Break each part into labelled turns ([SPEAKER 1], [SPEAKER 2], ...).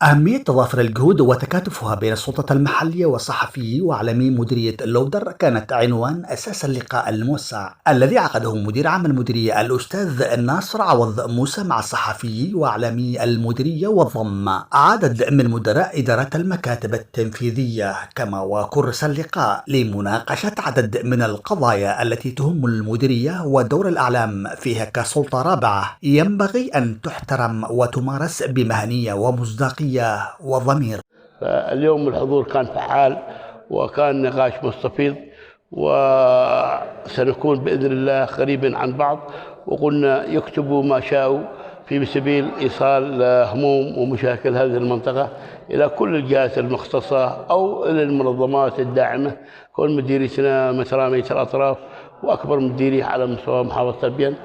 [SPEAKER 1] أهمية تضافر الجهود وتكاتفها بين السلطة المحلية وصحفيي وإعلامي مديرية اللودر كانت عنوان أساس اللقاء الموسع الذي عقده مدير عام المديرية الأستاذ ناصر عوض موسى مع الصحفيي وإعلامي المديرية، وضم عدد من مدراء إدارات المكاتب التنفيذية، كما وكرس اللقاء لمناقشة عدد من القضايا التي تهم المديرية ودور الإعلام فيها كسلطة رابعة ينبغي أن تحترم وتمارس بمهنية ومصداقية وضمير.
[SPEAKER 2] اليوم الحضور كان فعال وكان نقاش مستفيض، وسنكون بإذن الله قريبا عن بعض، وقلنا يكتبوا ما شاءوا في سبيل إيصال هموم ومشاكل هذه المنطقة إلى كل الجهات المختصة أو إلى المنظمات الداعمة. كون مديريتنا مترامية الأطراف وأكبر مديرية على مستوى محافظة أبين،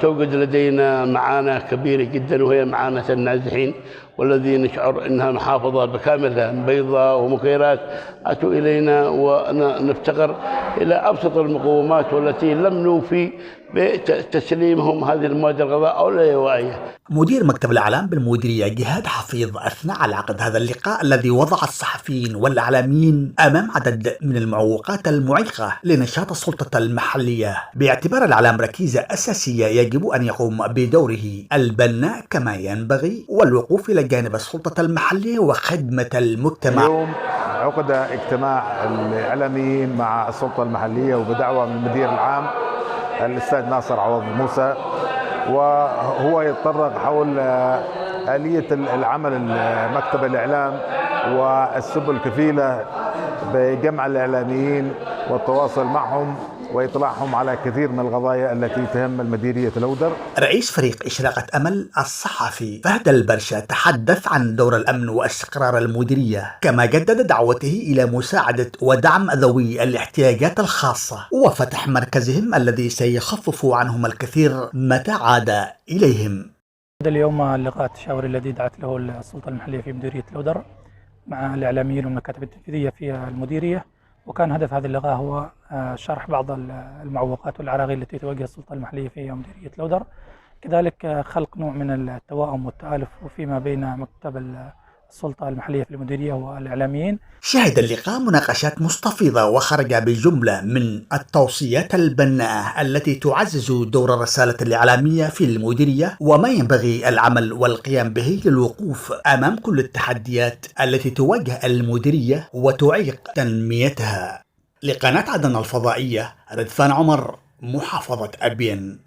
[SPEAKER 2] توجد لدينا معاناة كبيرة جدا، وهي معاناة النازحين والذي نشعر أنها محافظة بكاملها بيضاء ومخيرات أتوا إلينا، ونفتقر إلى أبسط المقومات والتي لم نوفي بتسليمهم هذه المواد الغذاء أو اليوائية.
[SPEAKER 1] مدير مكتب الإعلام بالمديرية جهاد حفيظ أثنى على عقد هذا اللقاء الذي وضع الصحفيين والإعلاميين أمام عدد من المعوقات المعيقة لنشاط السلطة المحلية، باعتبار الإعلام ركيزة أساسية يجب أن يقوم بدوره البناء كما ينبغي، والوقوف إلى جانب السلطة المحلية وخدمة المجتمع.
[SPEAKER 3] اليوم عقد اجتماع الإعلاميين مع السلطة المحلية وبدعوة من المدير العام الأستاذ ناصر عوض موسى، وهو يتطرق حول آلية العمل مكتب الإعلام والسبل الكفيلة بجمع الإعلاميين والتواصل معهم وإطلاعهم على كثير من القضايا التي تهم المديرية اللودر.
[SPEAKER 1] رئيس فريق إشراقة أمل الصحفي فهد البرشا تحدث عن دور الأمن واستقرار المديرية، كما جدد دعوته إلى مساعدة ودعم ذوي الاحتياجات الخاصة وفتح مركزهم الذي سيخفف عنهم الكثير متى عاد إليهم.
[SPEAKER 4] اليوم اللقاء التشاوري الذي دعت له السلطة المحلية في مديرية اللودر مع الإعلاميين والمكاتب التنفيذية في المديرية، وكان هدف هذا اللقاء هو شرح بعض المعوقات والعراقيل التي تواجه السلطة المحلية في مديرية اللودر، كذلك خلق نوع من التوائم والتآلف فيما بين مكتب السلطة المحلية في المديرية والإعلاميين.
[SPEAKER 1] شهد اللقاء مناقشات مستفيضة وخرج بجملة من التوصيات البناءة التي تعزز دور الرسالة الإعلامية في المديرية وما ينبغي العمل والقيام به للوقوف أمام كل التحديات التي تواجه المديرية وتعيق تنميتها. لقناة عدن الفضائية، ردفان عمر، محافظة أبين.